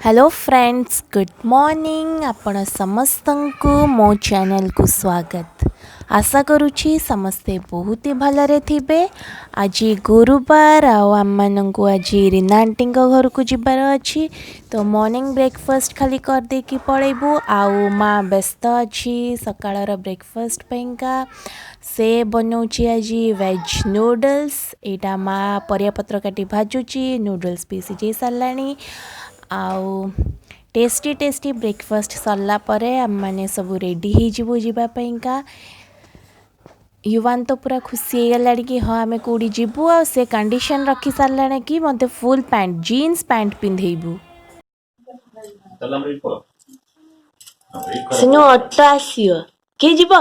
Hello friends good morning आपण समस्त को मो चैनल को स्वागत। आशा करुँची समस्ते बहुत ही भलरे थिबे। आज गुरुवार आम को आज रीना आंटी घर को जीवार अच्छी तो मॉर्निंग ब्रेकफास्ट खाली कर दे कि पड़ेबू। आउ माँ व्यस्त अच्छी सकाळर ब्रेकफास्ट पेंका से बनाऊँची आज वेज नूडल्स। एटा माँ परिया पत्र काटी भाजुची नूडल्स भी सिझे साराणी। आउ टेस्टी टेस्टी ब्रेकफास्ट सरला परे आम माने सब रेडी हो जीवो जीवा पईका। युवान तो पूरा खुशी हो गला कि हाँ आम कौड़ी जीवु आ से कंडीशन रखी सारे कि मत फुल पैंट जीन्स पैंट पिंधेबू। सुनो ऑटो आसियो के जीव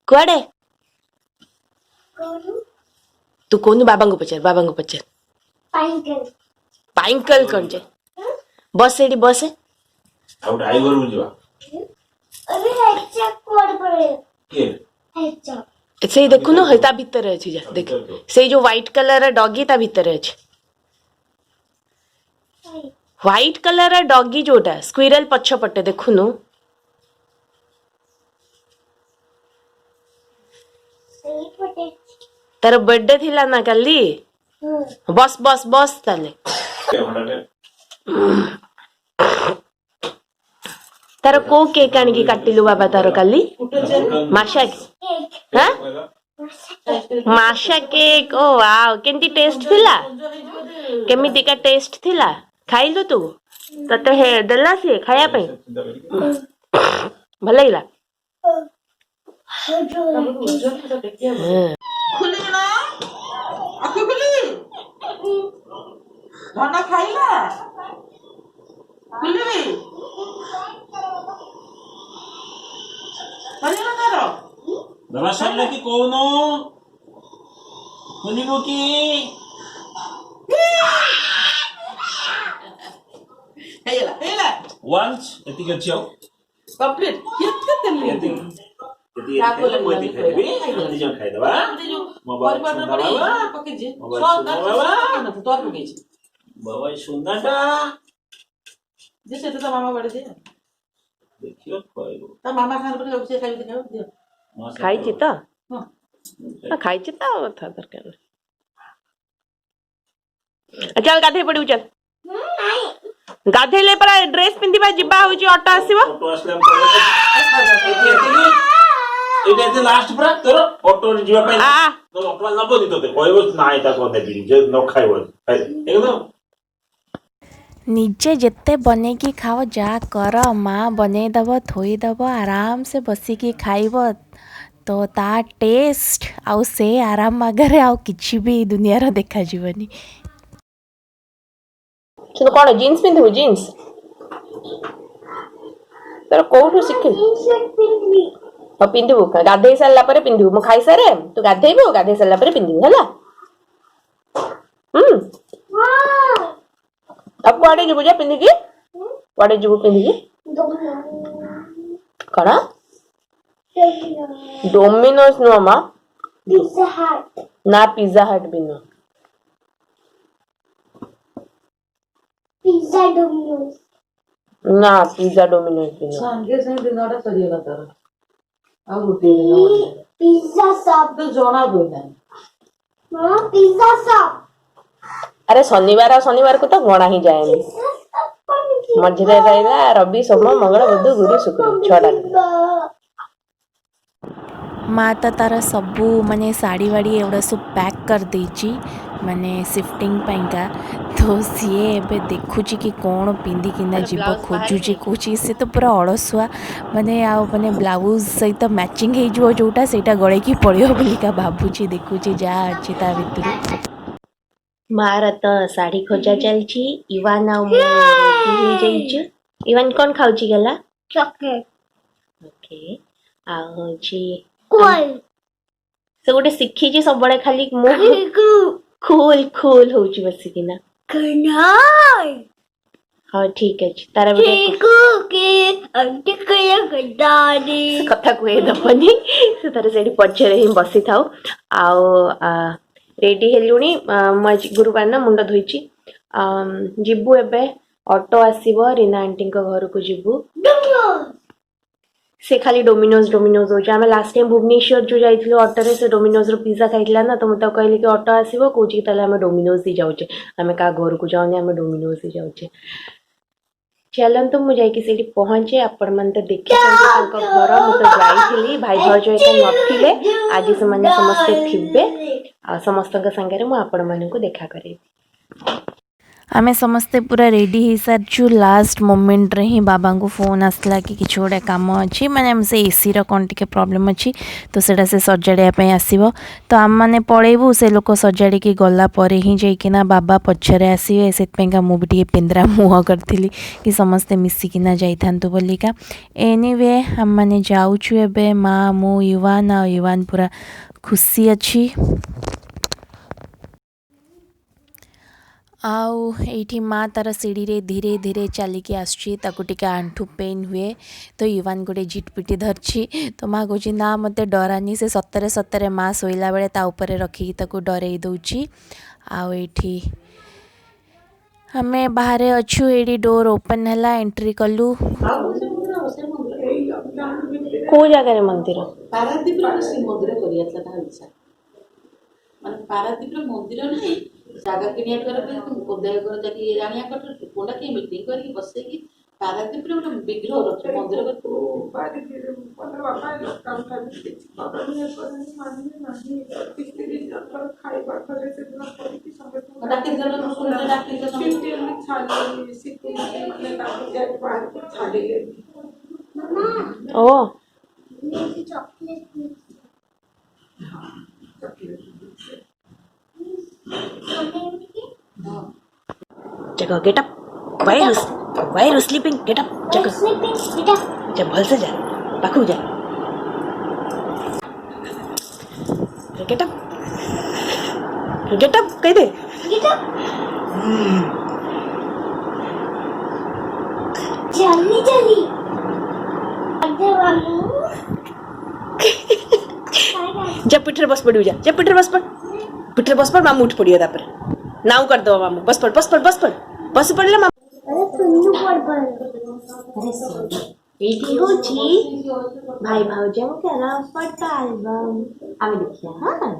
कुआडे तू कौन बाबा को पचार पाइंकल कौन जे बस एडी बस आउट आई घर बुझवा अरे हेडचा कोड पड़े के हेडचा से देखु न हता भीतर अछि जा देख से जो व्हाइट कलर डॉगी ता भीतर अछि व्हाइट कलर डॉगी जोटा स्क्विरल पछ पटे देखु न सही पटे तार बर्थडे थिला ना काली बस बस बस ताले तार को केक आनी की काटिलु बाबा तार काली माशा हां माशा केक ओ वाओ केंती टेस्ट थिला केमिति का टेस्ट थिला खाइलु तू तते हे देला से खाया पे भल लागला खुली ना आखि खुली धना खाइला खुली खाली ना करो दवा सरले कि कोनो खुलिबो कि हेला वंस एतिक छियो कंप्लीट कित तेली एतिक ताको मोइ दिखाइबे हम जन खाइ दबा मोबाइल पर बाबा पके जे मोबाइल बाबा ना तो पके जे बाबा सुंदरटा जैसे तो मामा बड़े दे देखियो खाइबो ता मामा खान पर से खाइ दिखाओ दे खाई छि त हां खाई छि त था दरकार चल गाधे पड़ू चल गाधेले पर ड्रेस पिंधिबा जिबा होची ऑटो आसीबो ऑटो असलम एते एते लास्ट पर तोर ऑटो जीवा पाई तो ऑटो नबो दी तोते कहबो नाइ ता कोन देबी जे न खाइबो एकदम निजे जिते बने की खाओ जा कर माँ बने दब थोई दब आराम से बसी की खाइब तो ता टेस्ट आउ से आराम आगे आउ किछि भी दुनिया रो देखा जीवनी। तो कौन जीन्स पिंधु जीन्स तर कोठु सिखि हो पिंधु गाधे साला परे पिंधु मु खाई सारे तू गाधेबो गाधे साला परे पिंधु हला अब कुआडे जीवु जा पिंधिकी कुआडे जीवु पिंधिकी कणा डोमिनोस नो मा पिज़्ज़ा हट ना पिज़्ज़ा हट बिनो पिज़्ज़ा डोमिनोज ना पिज़्ज़ा डोमिनोस बिनो संगे संगे दिनटा सरियला तार आ गोटे दिन पिज़्ज़ा शॉप तो जणा बोइला मां पिज़्ज़ा शॉप अरे शनिवार को तो गणा ही जाएनी मझिरे रहिला रवि सोम मंगल बुध गुरु शुक्र 6टा माँ तो तार सबू माने साड़ी वाड़ी एवढा सब पैक कर देची माने शिफ्टिंग पाइका तो सी एबे देखुची कि कौन पिंधि किना जीव खोजुची कोची से तो पूरा अड़सुआ माने आ माने ब्लाउज सहित मैचिंग हे जो जोटा सेटा गळे की पड़ियो बोलिका भाबुची देखुची जा अछि ता भितरु मार तो साड़ी खोजा चलची इवान आ रेडी हो जाइछु इवान कौन खाउची गला चॉकलेट ओके आ होची कोल से गोटे शिखी सब बड़े खाली मुह खूल खूल होची बसी किना कनाई हाँ ठीक है तारा बेटे के अंटे कया गडारी कथा कहे दबनी से तारा सेठी पछरे ही बसी थाओ आउ रेडी हेलुणी गुरुवार ना मुंड धोईची जीवु एबे ऑटो आसीबो रीना आंटी को घर को जीवु से खाली डोमिनोज डोमिनोज हो आम लास्ट टाइम भुवनेश्वर जो जाइए ऑटो रे से डोमिनोज रो पिज्जा खाइला ना तो मुझे कहली कि ऑटो आसीबो कहूँ कि ताले आम डोमिनोज ही जाऊे आम क्या घर को जाऊे आम डोमिनोज ही जाऊे चलतु मुझे से पहुँचे आपण मैंने तो देखी घर मुझे जाइली भाई भाज एका नथिले आज से मैंने समस्ते थिबे आ समस्त संगे आपण मानक देखा करेबी आमे समस्ते पूरा रेडी हो सारचु लास्ट मोमेंट रे ही बाबा को फोन आसला कि किछ गोटे काम अच्छी माने से एसी रो कोन टिके प्रॉब्लम अच्छी तो सेटा से सजाड़िया पे आसीबो तो आम माने पळेबू से लोक सजाड़ी की गला परे ही जाइकिना बाबा पछरे आसीबे सेतपेंका मु भी पेंद्रा मुह करथिली कि समस्ते मिसिकिना जाइथांतु बोलिका एनीवे हम माने जाउछु एबे माँ मु युवान पूरा खुशी अच्छी आउ एठी माँ तार सीढ़ी रे धीरे धीरे चलिकी आसुटी आंठू पेन हुए तो युवान गोटे झिटपिटी धरछि तो माँ कहूँ ना मत डरानी से सतरे सतरे माँ शोला बेले ता उपरे रखिकी ताकू डरई दौची आउ एठी हमें बाहर अच्छु एडी डोर ओपन है एंट्री कलु को जगह मंदिर पारादीप मंदिर कर ମାନେ ପାରାଦୀପର ମନ୍ଦିର ନାହିଁ ଜାଗା କିଣିବା ପରେ ଉଦୟଗର ଯାଇକି ରାଣିଆ କଟର କୋଣ୍ଡା କି ମିଟିଂ କରିକି ବସେଇକି ପାରାଦୀପରେ ଗୋଟେ ବିଗ୍ରହ ରଖି ମନ୍ଦିର ओ Jago, get up. Why are you sleeping? Get up. Jago. Get up. जब भल से जा, पाखु जा. Get up. Get up. कह दे. Get up. जल्दी जल्दी. अरे बाबू. जब पिठर बस पड़ू जा. जब पिठर बस पड़. पिठर बस पड़ मामू उठ पड़ियो तापर. नाउ कर दो मामू. बस पड़. बस पड़ ले मामू. अरे सुन्नु पड़. अरे सुन. एटी होची भाई भाउजंकर फोटो एल्बम आमे देखिया हां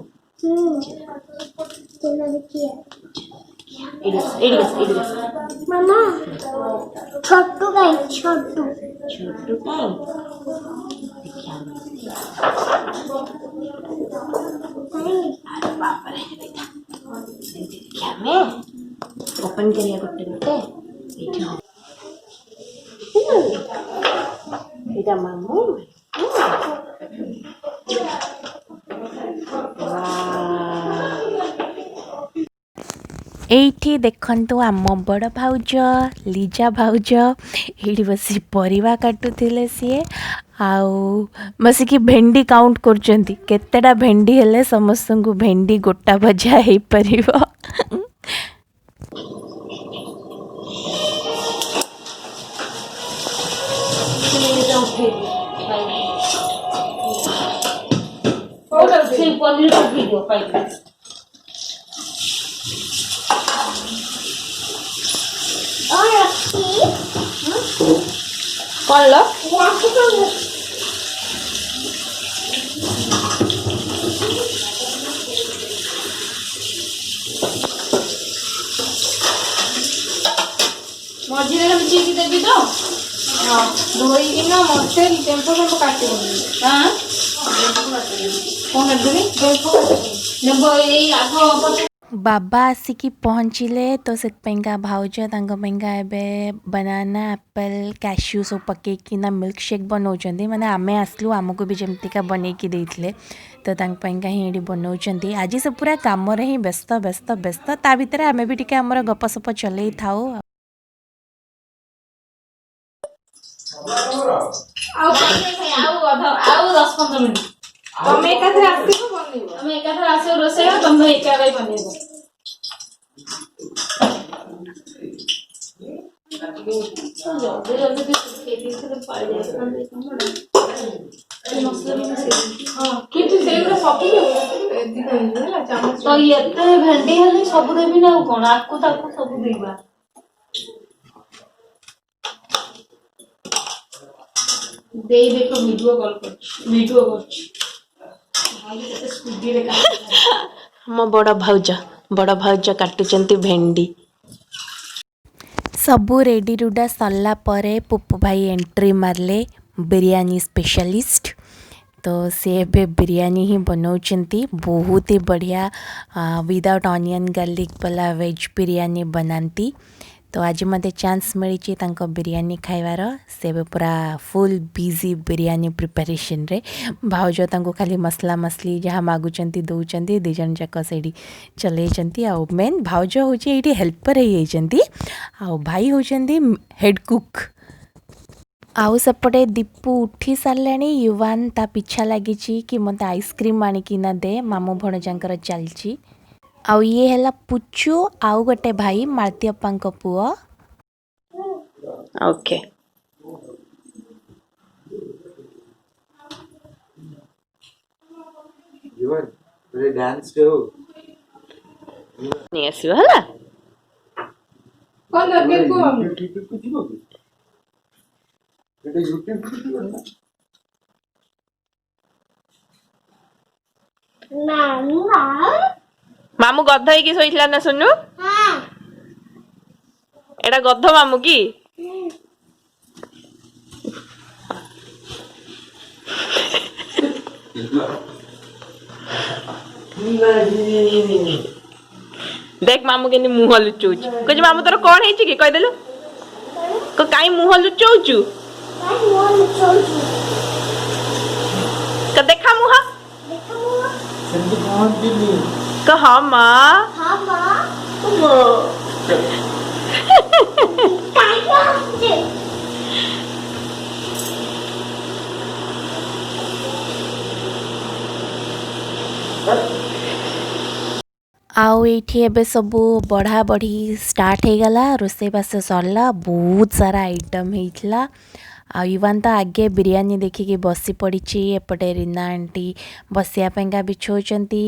चलो देखिए एडी मामा छोटू का छोटू का देखिया अरे बाप रे देखिया मैं ओपन करिया गोटे गोटे एठी এটা মামু এইଠି ଦେଖନ୍ତୁ ଆମ ବଡ଼ ଭାଉଜ ଲିଜା ଭାଉଜ ଏଇଠି ବସି ପରିବା କାଟୁଥିଲେ ସିଏ ଆଉ ବସିକି ଭେଣ୍ଡି କାଉଣ୍ଟ କରୁଛନ୍ତି କେତେଟା ଭେଣ୍ଡି ହେଲେ ସମସ୍ତଙ୍କୁ ଭେଣ୍ଡି ଗୋଟା ଭଜା ହେଇପାରିବ पनीर का वीडियो पाइबे और रखी कौन लो राखी को मझे हम चीज देबी तो हां धोई कि ना मते टेम्पो सब काटी देबी हां कौन देबी टेम्पो नेबो एई आगो बाबा आसिकी पहुँचले तो से भाउज पेंगा एबे बनाना एप्पल कैश्यू सब पकईकिना मिल्क शेक बनाऊँ माने आमे आसलु आमको भी जमतीका बनईकी देइथिले तो पेंगा ही बनाऊँ आज से पूरा काम ही व्यस्त व्यस्त व्यस्त ता भितर आमे भी टिके हमर गपसप चलई थाओ आउ 10-15 मिनिट तमे एकाथरे आसीबो बनेबो तमे एकाथरे आसीबो रोसेया तमे एकारै बनेबो जल्दी जल्दी खेती से पाई जासन दे हमडा मसला में से हां किंतु सेगुरा सब एदी कहियो होला चामच तो एते भेंडी हले सब देबी ना कोन आकु ताकु सब देबा देई देखो वीडियो कॉल कर स्पीड रे मो बड़ भाउज काटुचंती भेंडी। ସବୁ ରେଡ଼ି ରୁଡ଼ା ସରିଲା ପରେ ପୁପୁ ଭାଇ ଏଣ୍ଟ୍ରି ମାରିଲେ ବିରିୟାନୀ ସ୍ପେଶାଲିଷ୍ଟ। ତ ସେ ଏବେ ବିରିୟାନୀ ହିଁ ବନାଉଛନ୍ତି। ବହୁତ ହି ବଢ଼ିଆ ୱିଦାଉଟ୍ ଅନିଅନ୍ ଗାର୍ଲିକ୍ ବାଲା ଭେଜ୍ ବିରିୟାନୀ ବନାନ୍ତି। ତ ଆଜି ମୋତେ ଚାନ୍ସ ମିଳିଛି ତାଙ୍କ ବିରିୟାନୀ ଖାଇବାର। ସେ ଏବେ ପୁରା ଫୁଲ୍ ବିଜି ବିରିୟାନୀ ପ୍ରିପାରେସନ୍ରେ। ଭାଉଜ ତାଙ୍କୁ ଖାଲି ମସଲା ମସଲି ଯାହା ମାଗୁଛନ୍ତି ଦେଉଛନ୍ତି। ଦୁଇ ଜଣ ଯାକ ସେଇଠି ଚଲେଇଛନ୍ତି। ଆଉ ମେନ୍ ଭାଉଜ ହେଉଛି ଏଇଠି ହେଲ୍ପର୍ ହେଇଯାଇଛନ୍ତି, ଆଉ ଭାଇ ହେଉଛନ୍ତି ହେଡ଼୍ କୁକ୍। ଆଉ ସେପଟେ ଦୀପୁ ଉଠି ସାରିଲାଣି। ୟୁୱାନ୍ ତା ପିଛା ଲାଗିଛି କି ମୋତେ ଆଇସ୍କ୍ରିମ୍ ଆଣିକିନା ଦେ, ମାମୁଁ ଭଣଜାଙ୍କର ଚାଲିଛି। ଆଉ ଇଏ ହେଲା ପୁଚୁ, ଆଉ ଗୋଟେ ଭାଇ ମାଳତୀ ଅପାଙ୍କ ପୁଅ। ओके डांस के हो नहीं आसीबो हला कौन दरकार को मामू गध ହେଇକି ଶୋଇଥିଲା ନା ସୁନୁ? ଏଟା ଗଧ ମାମୁ କି? देख मामू केनी मुह लुचौची। कह मामू तोर कौन है कि कहदेलु कहीं मुह लुचौचु? देखा मुह कह माँ ଆଉ ଏଇଠି ଏବେ ସବୁ ବଢ଼ା ବଢ଼ି ଷ୍ଟାର୍ଟ ହେଇଗଲା। ରୋଷେଇବାସ ସରିଲା, ବହୁତ ସାରା ଆଇଟମ୍ ହେଇଥିଲା। ଆଉ ୟୁୱାନ୍ ତ ଆଗେ ବିରିୟାନୀ ଦେଖିକି ବସି ପଡ଼ିଛି। ଏପଟେ ରୀନା ଆଣ୍ଟି ବସିବା ପାଇଁକା ବିଛଉଛନ୍ତି।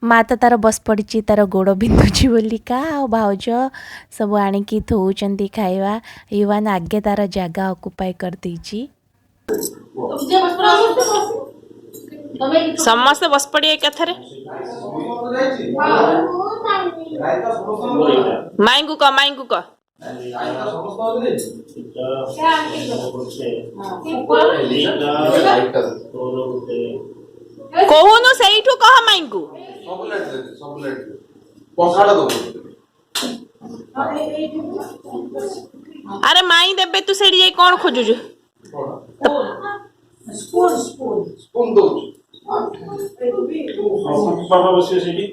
ମା ତ ତାର ବସି ପଡ଼ିଛି, ତାର ଗୋଡ଼ ବିନ୍ଧୁଛି ବୋଲିକା। ଆଉ ଭାଉଜ ସବୁ ଆଣିକି ଥୋଉଛନ୍ତି ଖାଇବା। ୟୁୱାନ୍ ଆଗେ ତାର ଜାଗା ଅକୁପାଇ କରିଦେଇଛି। ସମସ୍ତେ ବସ ପଡିଏ ଏକାଥରେ। ମାଇଙ୍କୁ କହ କହୁନୁ ସେଇଠୁ କହ ମାଇଙ୍କୁ। ଆରେ ମାଇଁ ଦେବେ, ତୁ ସେଇଠି ଯାଇ କଣ ଖୋଜୁଛୁ? ବାବା ବସିବେ ସେଇଠି।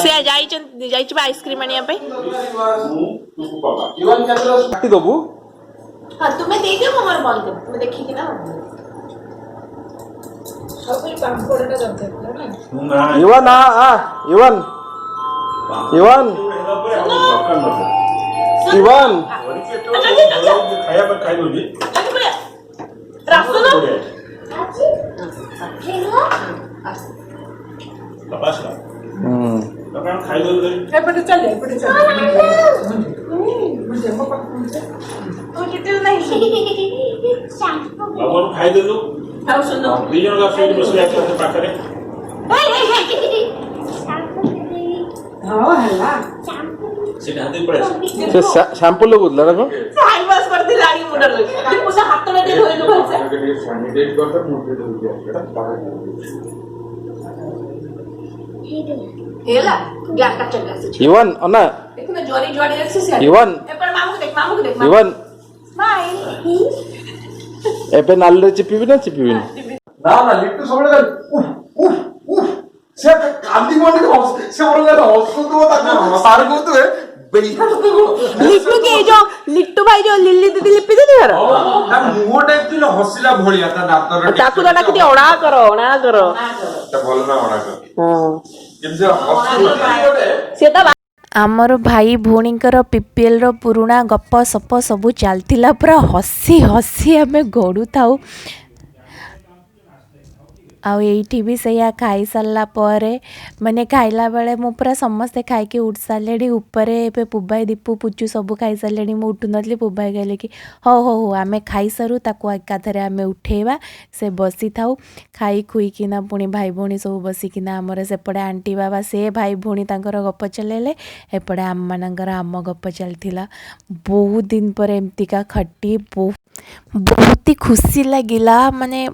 ସେ ଯାଇଛି ଆଇସ୍କ୍ରିମ ଆଣିବା ପାଇଁ। ଦବୁ ହଁ ତୁମେ ଦେଇଦିଅ, ମୁଁ ମୋର ବନ୍ଦ କରିବି। ତୁମେ ଦେଖିକି ନା युवन युवन युवन युवन ଖାଇଦେଲୁ ଦି ଜଣ ସେଇଠି ବସିଲେ ପାଖରେ। शैम्पू लगुला ना को हैंड वॉश करती लाड़ी मुंडर लगे पूरा हाथ में दे धोइलु भलसे सैनिटाइज करता मुंडे दे दिया हेला ग्या का चल से युवन अन्ना देखो ना जोरी जोड़ी से से युवन ए पर मामू को देख युवन बाय एपे नाल रे चिपीबी ना चिपीबी ना लिट्टू सबले उफ उफ उफ से कांदी मोनी से बोल रहा हंसू तो ताको सार को तो लिट्टू के जो लिट्टू भाई जो लिल्ली दीदी लिपि दीदी घर ना मुंह टाइप दिलो हसिला भलिया ता दांत रे ताकू तो डाकि ओणा करो ता बोल ना ओणा कर हां किमसे हसू से ता आमर भाई भौणीकर पीपीएल रो पुराणा गप सप सबू चलता पूरा हसी हसी आम गड़ू थाऊ। आउ एठी भी सैया खाई सारला परे माने खाइला बेले मु पूरा समस्ते खाइके उठ सारे ऊपर ए पुबाई दीपू पुचू सब खाई सारे मु उठू नथली पुबाई कहले कि हो हो हो आमे खाई सारू ताकू एकाथरे आमे उठेबा से बसी थाऊ खाई खुईकिना पुणी भाई भौणी सब बसिकिना आमर सेपटे आंटी बाबा से भाई भौणी तांकर गप चलेले एपटे आम मानकर आम गप चलथिला। बहुत दिन पर एमतिका खट्टी बहुत ही खुशी लगिला माने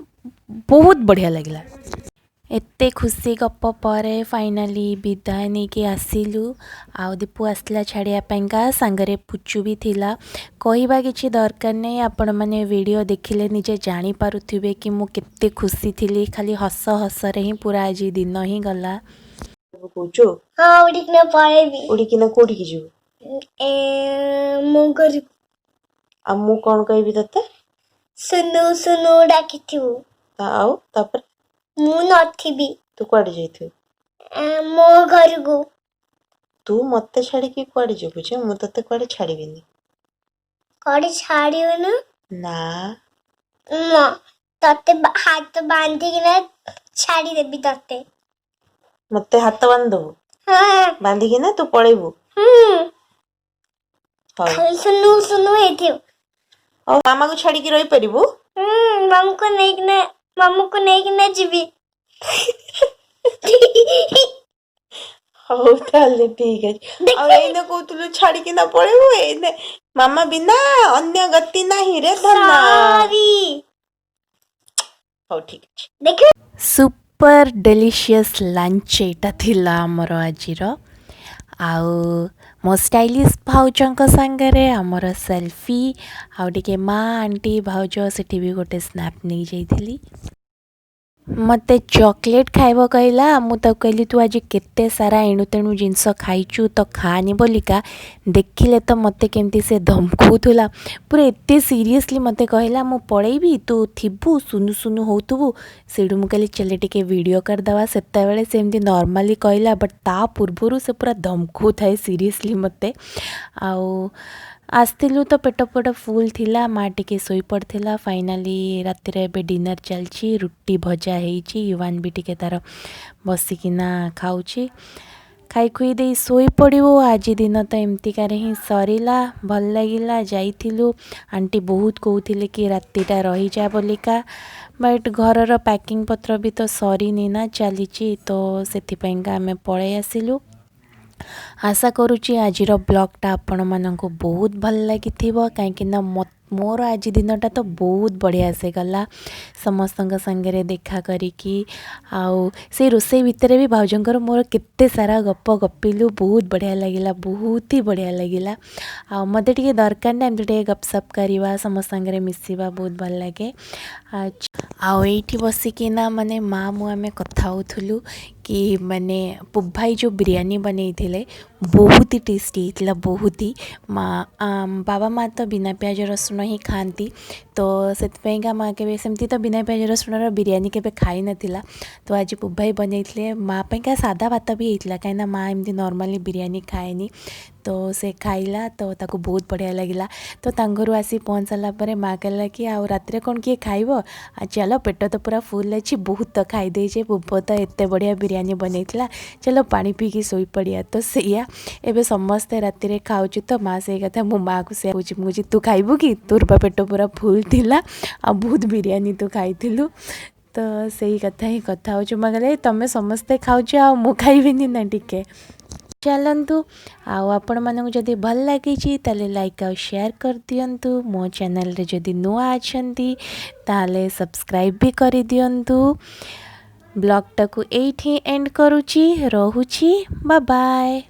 बहुत बढ़िया लगिला। एते खुशी गप परे फाइनाली विदाय नहीं कि आसिलु आउ दीपू आसला छाड़िया पाइंका सांगरे पुचू भी थिला कहवा किछि दरकार नहीं आपण माने वीडियो देखिले निजे जानी पारुथिबे कि मु केते खुशी थिली खाली हस हस रे ही पूरा आज दिन ही गला। कौचो हाँ उड़ीकिना पळेबी उड़ीकिना कोठी कि जिवु मो घर आ मु कोन कहबी तते सुनु सुनु डाकिथिबु आउ तापर मु नथिबी तू कुआडे जाइथु मो घर को तू मते छाड़ी कि कुआडे जिवु जे मु तते कुआडे छाड़ीबिनी कड़ी छाड़ियो ना ना म तते हाथ बांधी किना छाड़ी देबी तते मते हाथ बांध दबु हाँ बांधी कि ना तू पळेबु खाली सुनु सुनु हेथियो और मामा को छाड़ी कि रही परिबु मामू को नेकिना जीबी हौ ताले ठीक है और एने कहतुलु छाड़ी कि ना पळेबु एने मामा बिना अन्य गति नाही रे धन्ना सॉरी हौ ठीक है देखो सुपर डेलीशियस लंच एटा थिला आमर आजिर आउ मो स्टाइलिश भाउजों सांगरे आमर सेल्फी आउ टिके माँ आंटी भाउज सेठी भी गोटे स्नैप नहीं जाइथिली। मते चॉकलेट खाइब कहला मु तो कहली तू आज केते सारा एणु तेणु जिनस खाइचु तो खानी बोलिका देखिले तो मते केमती से धमकौला पूरा एते सीरियसली मते कहला मु पळेबी तू थिबु सुनु सुनु होतुबु सेडु मु कहली चले टिके वीडियो कर दवा सेते बेले सेमती नॉर्मली कहला बट ता पूर्वरु से पूरा धमकौ थाए सीरियसली मते आउ आसलु तो पेट पेट फुल थिला माँ टिके सोई पड़थिला फाइनाली रातिर एबे डिनर चलची रुटी भजा हेची युवान भी टिके तार बसिकिना खाऊची खाई खुई दे सोई पड़ो आज दिन तो एमतिकार ही सरीला भल लगिला जाइथिलु आंटी बहुत कहूथिले कि रातिटा रही जा बोलिका बट घरर पैकिंग पत्र भी तो सरीनी ना चलीची तो सेथिपाइंका आमे पळै आसिलु। आशा करुच्ची आजिर ब्लॉगटा आपण मानक बहुत भल लगी कहीं मोर आज दिनटा तो बहुत बढ़िया से गला समस्त संगे देखा करिकी आउ से रोसई भितर भी भाउजंकर मोर केते सारा गप गपिलु बहुत बढ़िया लगिला बहुत ही बढ़िया लगिला आ मते टिके दरकार ना एमती टिके गपसप करवा समस्त संगे मिसिबा बहुत भल लगे। आउ एठी बसिकिना माने माँ मु आमे कथा होथुलु कि माने पुभाई जो बिरयानी बनै थिले बहुत ही टेस्टी होता बहुत ही माँ बाबा माँ तो बिना प्याज रसुण ही खाती तो से माँ के सेमती तो बिना प्याज रसुण बिरयानी के खाई नथिला तो आज पुभाई बनै माँ का सादा भात भी होता कहीं माँ एमती नॉर्मली बिरयानी खाएनी तो से खाइला तो ताको बहुत बढ़िया लगिला तो तांगरू आसी पहुँच सारा पर माँ कहला कि आउ रात कौन किए खाइब चलो पेट तो पूरा फुल अच्छी बहुत तो खाई देचे पुब्बो तो एत बढ़िया बिरयानी बनैला चलो पानी पीकी शोई पड़िया तो सैया एबे समस्ते राति खाऊँ तो माँ से कथा मो माँ को से मुझे तू खाइबु कि तोर पेट पूरा फुल थिला आ बहुत बिरयानी तू खाइथिलु तो सही कथा ही कथा हो माँ कहले तमें समस्ते खाऊच आ मु खाइबिनी ना टिके चलतु आपण मानक जदि भल लगी ताले लाइक और शेयर कर दियंतु मो चैनल रे जदि नुआ अछंती ताले सब्सक्राइब भी कर दियंतु। ब्लॉग टाकू एठी एंड करूची रहुची बाय बाय।